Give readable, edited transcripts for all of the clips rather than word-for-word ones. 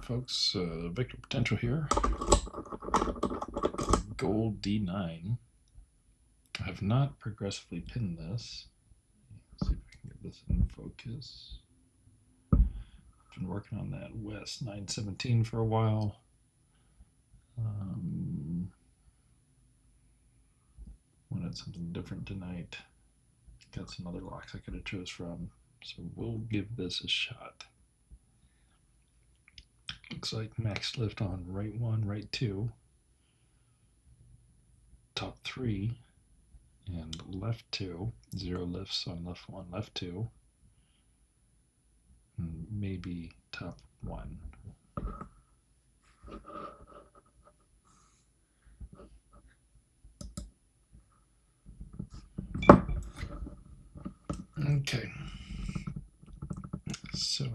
folks, Victor Potential here. Gold D9. I have not progressively pinned this. Let's see if I can get this in focus. Been working on that West 917 for a while. Wanted something different tonight. Got some other locks I could have chose from, so we'll give this a shot. Looks like max lift on right 1, right 2, top 3, and left 2. 0 lifts on left 1, left 2, and maybe top 1. Okay, so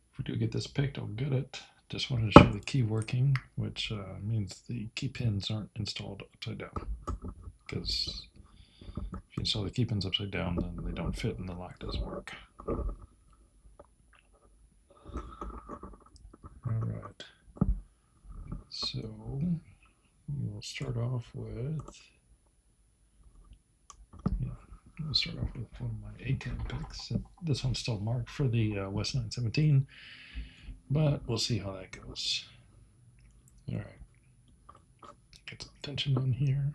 if we do get this picked, I'll get it. Just wanted to show the key working, which means the key pins aren't installed upside down. Because if you install the key pins upside down, then they don't fit and the lock doesn't work. Alright, so we'll start off with, we'll start off with one of my ACAB picks. This one's still marked for the West 917, but we'll see how that goes. Alright, get some tension in here.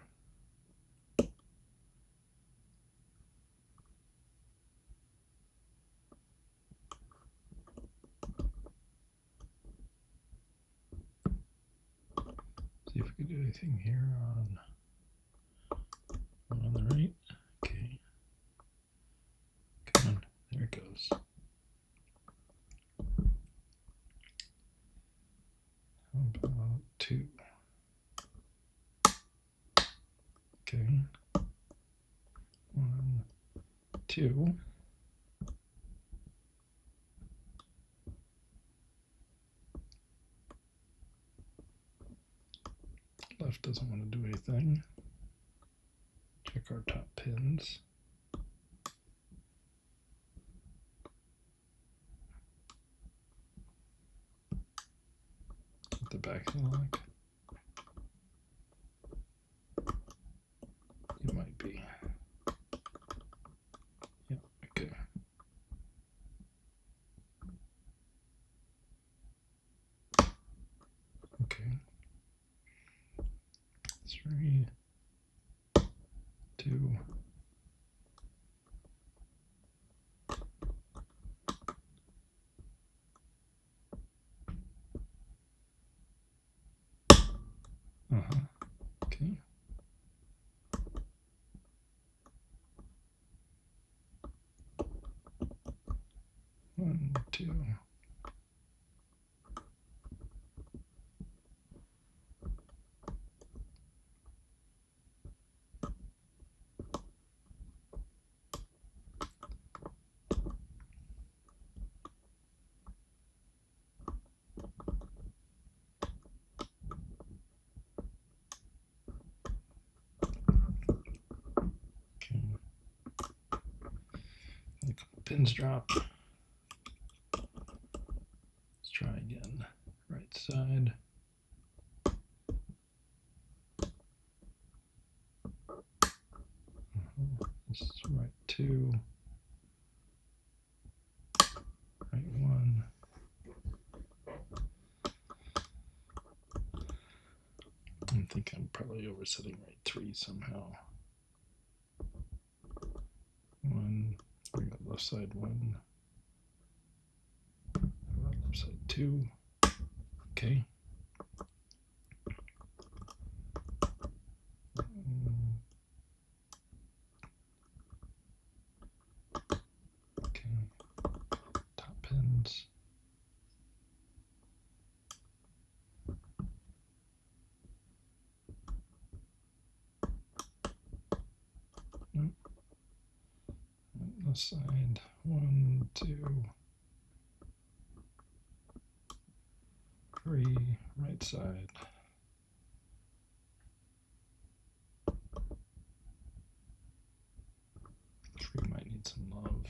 See if we can do anything here on one on the right. Okay. Come on, there it goes. How about 2? Okay. 1, 2. Left doesn't want to do anything. Check our top pins. At the back of the lock. It might be. Yeah, okay. Okay. 3, 2. Okay. 1, 2. Pins drop. Let's try again. Right side. This is right 2. Right 1. I think I'm probably oversetting right 3 somehow. 1. We got left side 1. Left side 2. Okay. Okay. Top pins. Nope. Left side 1, 2. 3, right side. Might need some love.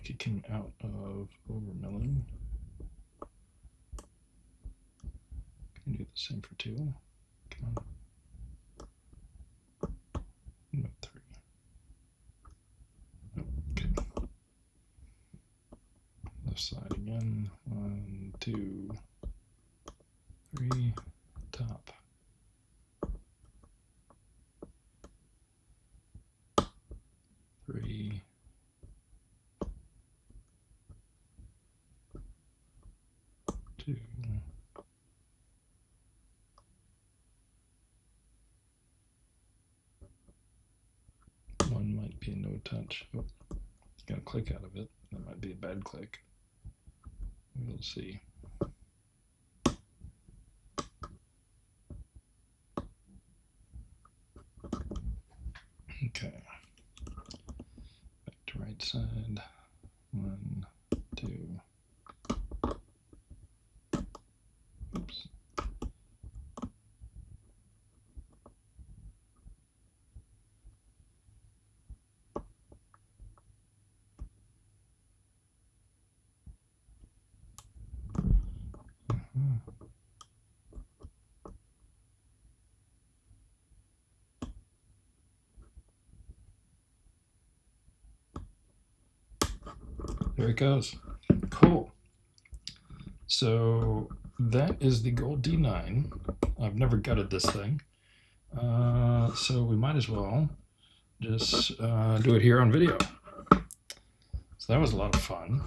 like it came out of overmilling. Can do the same for 2. Come on. No, 3. Okay. Left side again. 1, 2, 3. Top. 3. 2. 1 might be a no touch. Oh, got a click out of it. That might be a bad click. We'll see. Okay. Back to right side. 1, 2. Oops. There it goes. Cool. So that is the gold D9. I've never gutted this thing. So we might as well just do it here on video. So that was a lot of fun.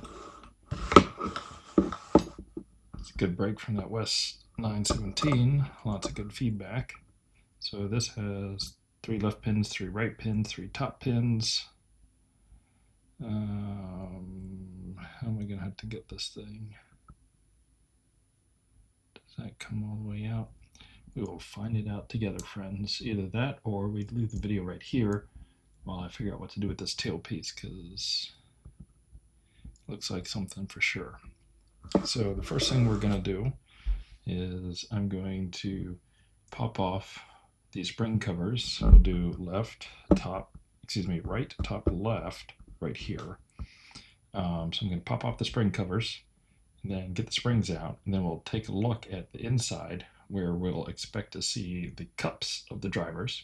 It's a good break from that West 917. Lots of good feedback. So this has 3 left pins, 3 right pins, 3 top pins. How am I going to have to get this thing? Does that come all the way out? We will find it out together, friends. Either that or we leave the video right here while I figure out what to do with this tailpiece, because it looks like something for sure. So the first thing we're going to do is I'm going to pop off these spring covers. We'll do right, top, left, right here. So I'm going to pop off the spring covers and then get the springs out, and then we'll take a look at the inside where we'll expect to see the cups of the drivers,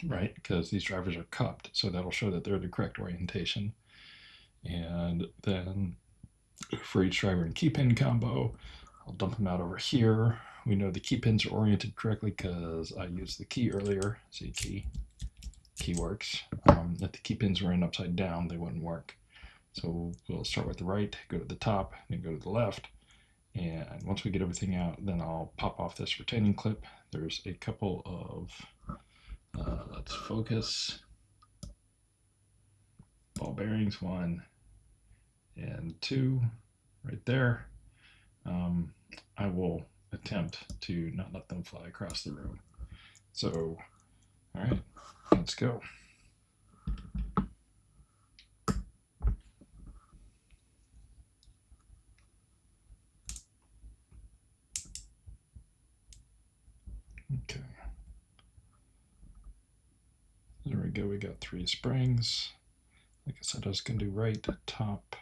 right? Because these drivers are cupped, so that'll show that they're the correct orientation. And then for each driver and key pin combo, I'll dump them out over here. We know the key pins are oriented correctly because I used the key earlier. See, key works. If the key pins were in upside down, they wouldn't work. So we'll start with the right, go to the top, then go to the left. And once we get everything out, then I'll pop off this retaining clip. There's a couple of, let's focus, ball bearings, 1 and 2 right there. I will attempt to not let them fly across the room. So, all right, let's go. Okay. There we go. We got 3 springs. Like I said, I was going to do right, top,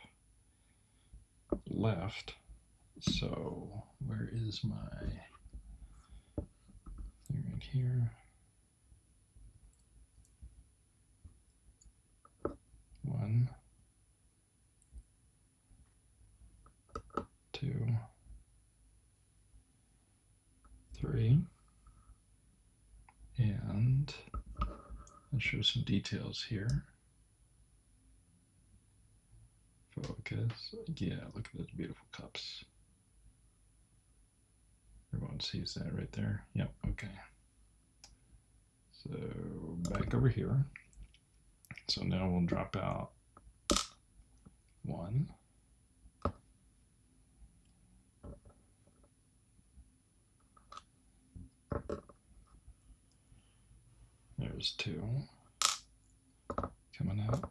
left. So where is my thing right here? 1, 2, 3, and I'll show some details here. Focus. Yeah, look at those beautiful cups. Everyone sees that right there. Yep, okay. So back over here. So now we'll drop out 1. There's 2 coming out.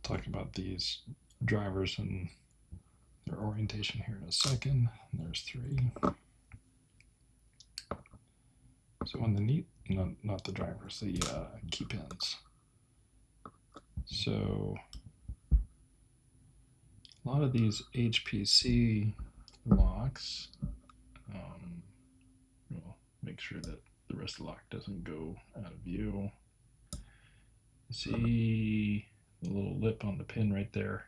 Talk about these drivers and their orientation here in a second. There's 3. So on the not the drivers, the key pins. So a lot of these HPC locks, we'll make sure that the rest of the lock doesn't go out of view. See the little lip on the pin right there?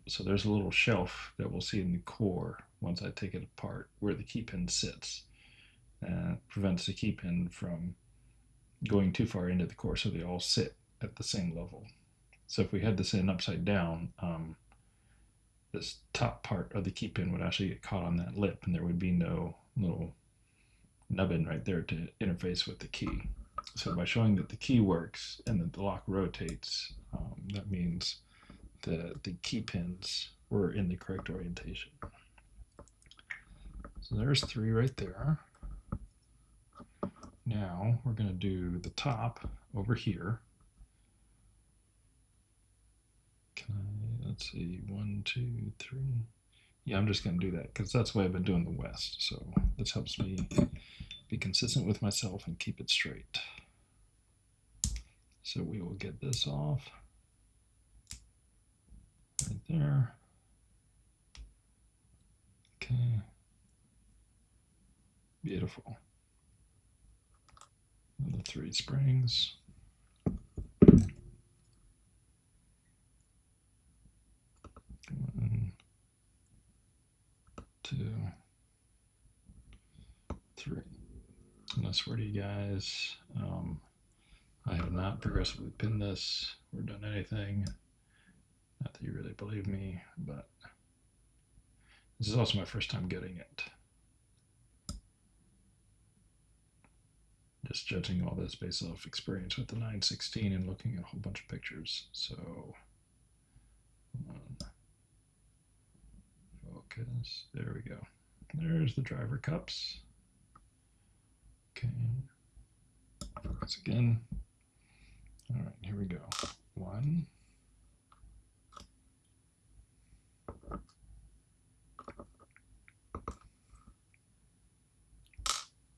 So there's a little shelf that we'll see in the core once I take it apart where the key pin sits. Prevents the key pin from going too far into the core, so they all sit at the same level. So if we had this in upside down, this top part of the key pin would actually get caught on that lip, and there would be no little nubbin right there to interface with the key. So by showing that the key works and that the lock rotates, that means that the key pins were in the correct orientation. So there's 3 right there. Now we're going to do the top over here. Let's see, 1, 2, 3. Yeah, I'm just going to do that because that's the way I've been doing the west. So this helps me be consistent with myself and keep it straight. So we will get this off right there. Okay. Beautiful. And the 3 springs. 1, 2, 3. And I swear to you guys, I have not progressively pinned this or done anything. Not that you really believe me, but this is also my first time getting it. Just judging all this based off experience with the 916 and looking at a whole bunch of pictures. So, focus. There we go. There's the driver cups. Okay. Focus again. All right, here we go. 1.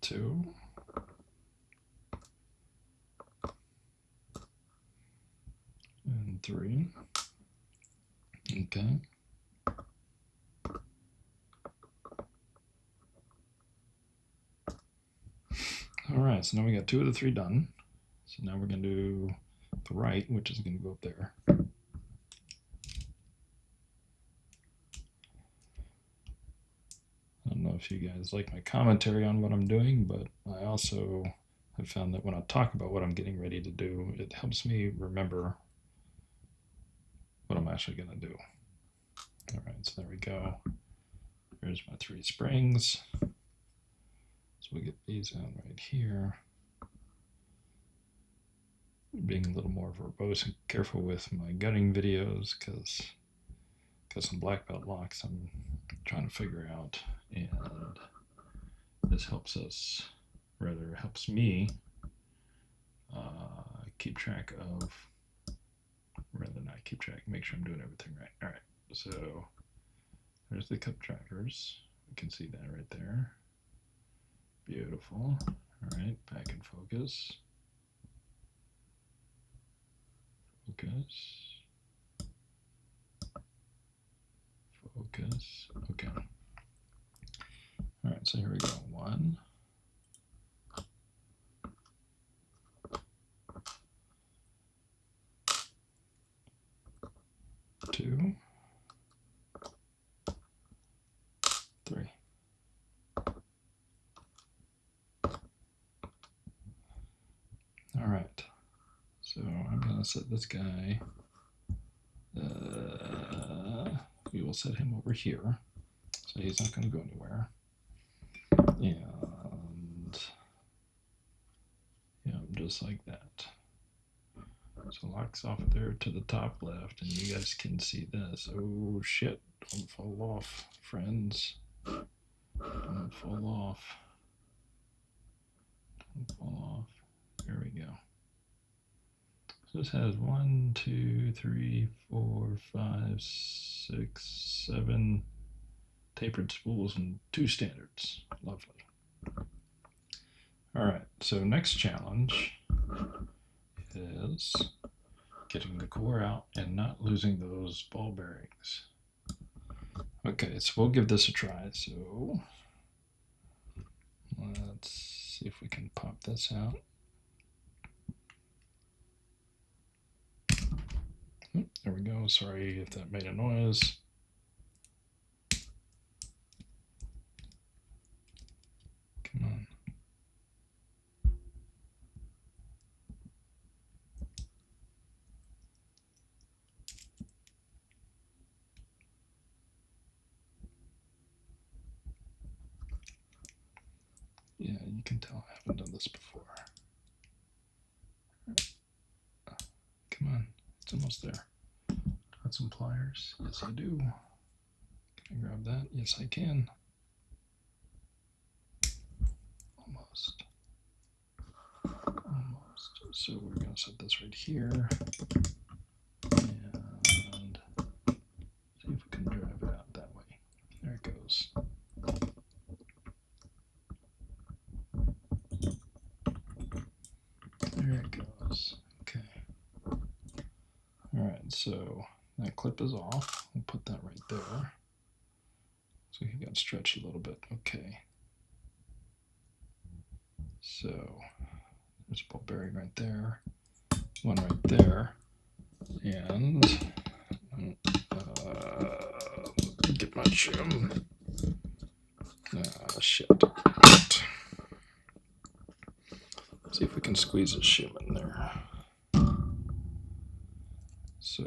2. And 3. Okay. All right, so now we got 2 of the 3 done. So now we're going to do the right, which is going to go up there. I don't know if you guys like my commentary on what I'm doing, but I also have found that when I talk about what I'm getting ready to do, it helps me remember what I'm actually going to do. All right, so there we go. There's my 3 springs. So we get these out right here. Being a little more verbose and careful with my gutting videos because some black belt locks I'm trying to figure out, and this helps me keep track of, make sure I'm doing everything right. All right, so there's the cup drivers. You can see that right there. Beautiful. All right, back in focus. Focus. Focus. Okay. All right, so here we go. 1. 2. 3. All right. So I'm going to set this guy. We will set him over here. So he's not going to go anywhere. And yeah, just like that. So locks off there to the top left, and you guys can see this. Oh shit, don't fall off, friends. Don't fall off. Don't fall off. There we go. So this has 1, 2, 3, 4, 5, 6, 7 tapered spools and 2 standards. Lovely. All All right, so next challenge is getting the core out and not losing those ball bearings. Okay, so we'll give this a try. So let's see if we can pop this out. There we go. Sorry if that made a noise. Come on. Yeah, you can tell I haven't done this before. Come on, it's almost there. Got some pliers? Yes, I do. Can I grab that? Yes, I can. Almost. Almost. So we're going to set this right here. And see if we can drive it out that way. There it goes. There it goes. Okay. All right, so that clip is off. We'll put that right there. So he got stretched a little bit. Okay. So there's a ball bearing right there. One right there. And get my shim. Shit. See if we can squeeze a shim in there. So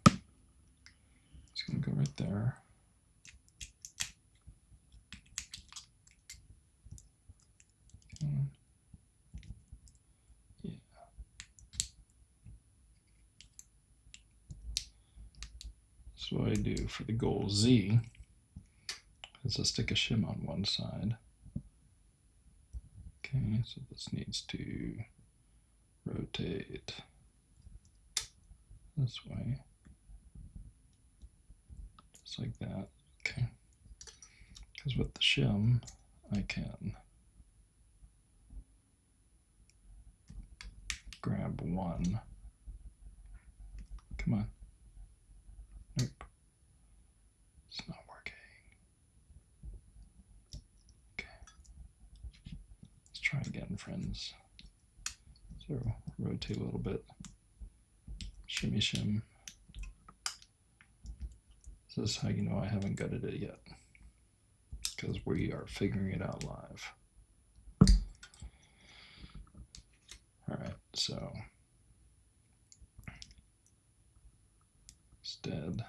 it's going to go right there. Yeah. So what I do for the goal Z is I stick a shim on one side. Okay, so this needs to rotate this way, just like that. Okay, because with the shim, I can grab one. Come on. Nope. It's not working. Okay. Let's try again, friends. So rotate a little bit. Shimmy shim. This is how you know I haven't gutted it yet, because we are figuring it out live. All right, so instead,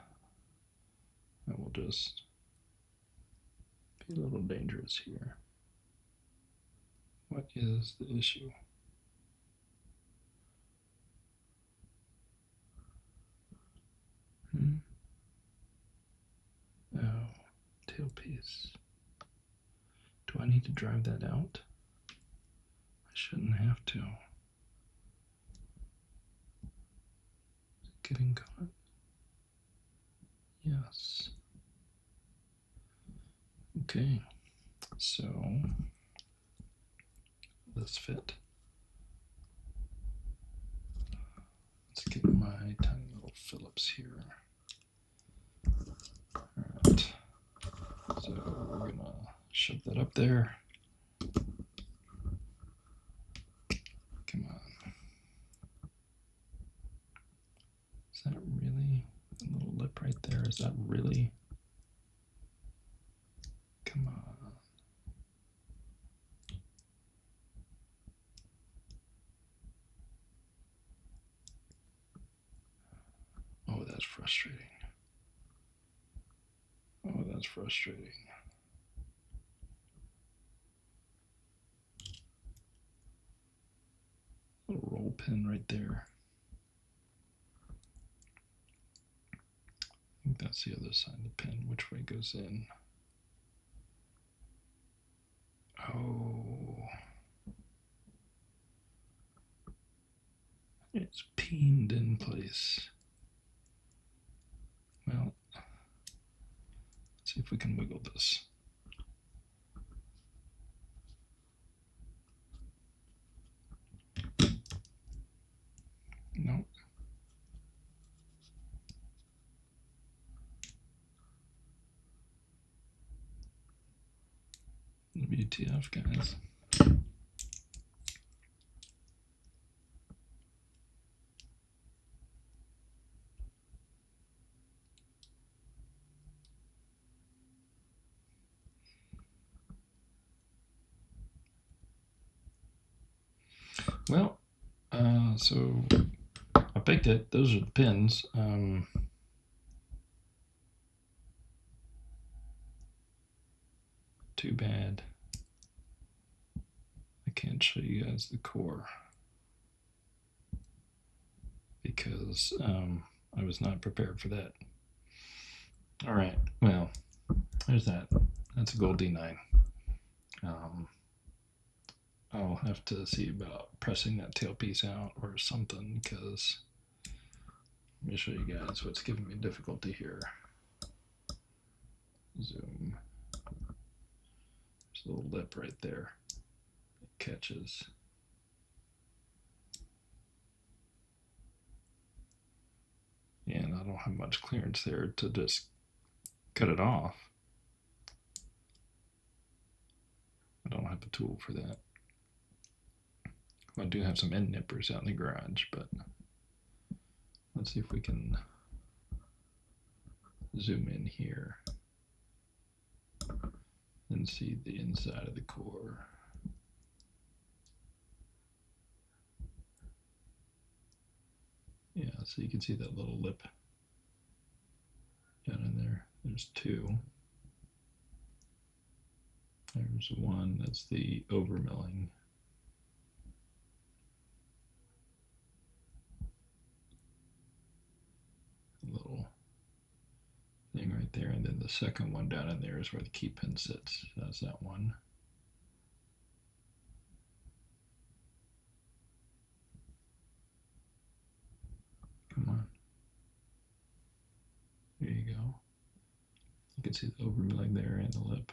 I will just be a little dangerous here. What is the issue? Oh, tailpiece. Do I need to drive that out? I shouldn't have to. Is it getting caught? Yes. Okay, so this fit. Let's get my tiny little Phillips here. Alright, so we're gonna shove that up there. Come on. Is that really a little lip right there? Is that really? Come on. Oh, that's frustrating. Oh, that's frustrating. Little roll pin right there. I think that's the other side of the pin. Which way goes in? Oh. It's pinned in place. Well, let's see if we can wiggle this. Nope. WTF, guys. Well, so I picked it. Those are the pins. Too bad I can't show you guys the core because I was not prepared for that. All right, well, there's that. That's a gold D9. I'll have to see about pressing that tailpiece out or something because let me show you guys what's giving me difficulty here. Zoom. There's a little lip right there. It catches. And I don't have much clearance there to just cut it off. I don't have a tool for that. I do have some end nippers out in the garage, but let's see if we can zoom in here and see the inside of the core. Yeah, so you can see that little lip down in there. There's two. There's one, that's the overmilling. Little thing right there, and then the second one down in there is where the key pin sits. That's that one. Come on. There you go. You can see the overmilling there and the lip.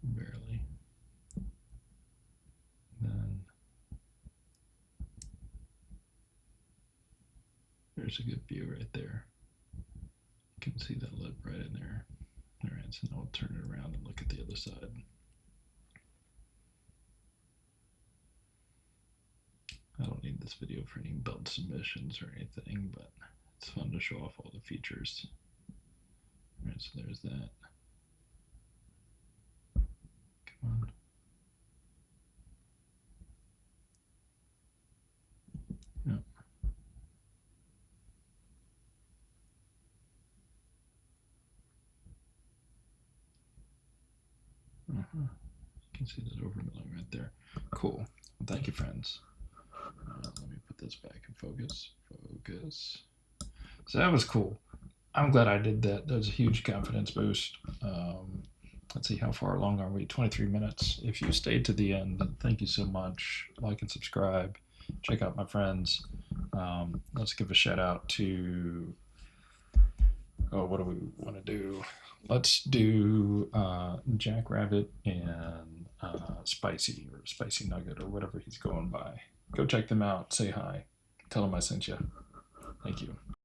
Barely. Then there's a good view right there. You can see that lip right in there. All right, so now I'll turn it around and look at the other side. I don't need this video for any belt submissions or anything, but it's fun to show off all the features. All right, so there's that. Come on. Yep. You can see that overmilling right there. Cool. Well, thank you, friends. Let me put this back in focus. Focus. So that was cool. I'm glad I did that. That was a huge confidence boost. Let's see, how far along are we? 23 minutes. If you stayed to the end, thank you so much. Like and subscribe. Check out my friends. Let's give a shout out to, what do we want to do? Let's do Jackrabbit and Spicy, or Spicy Nugget, or whatever he's going by. Go check them out. Say hi. Tell them I sent you. Thank you.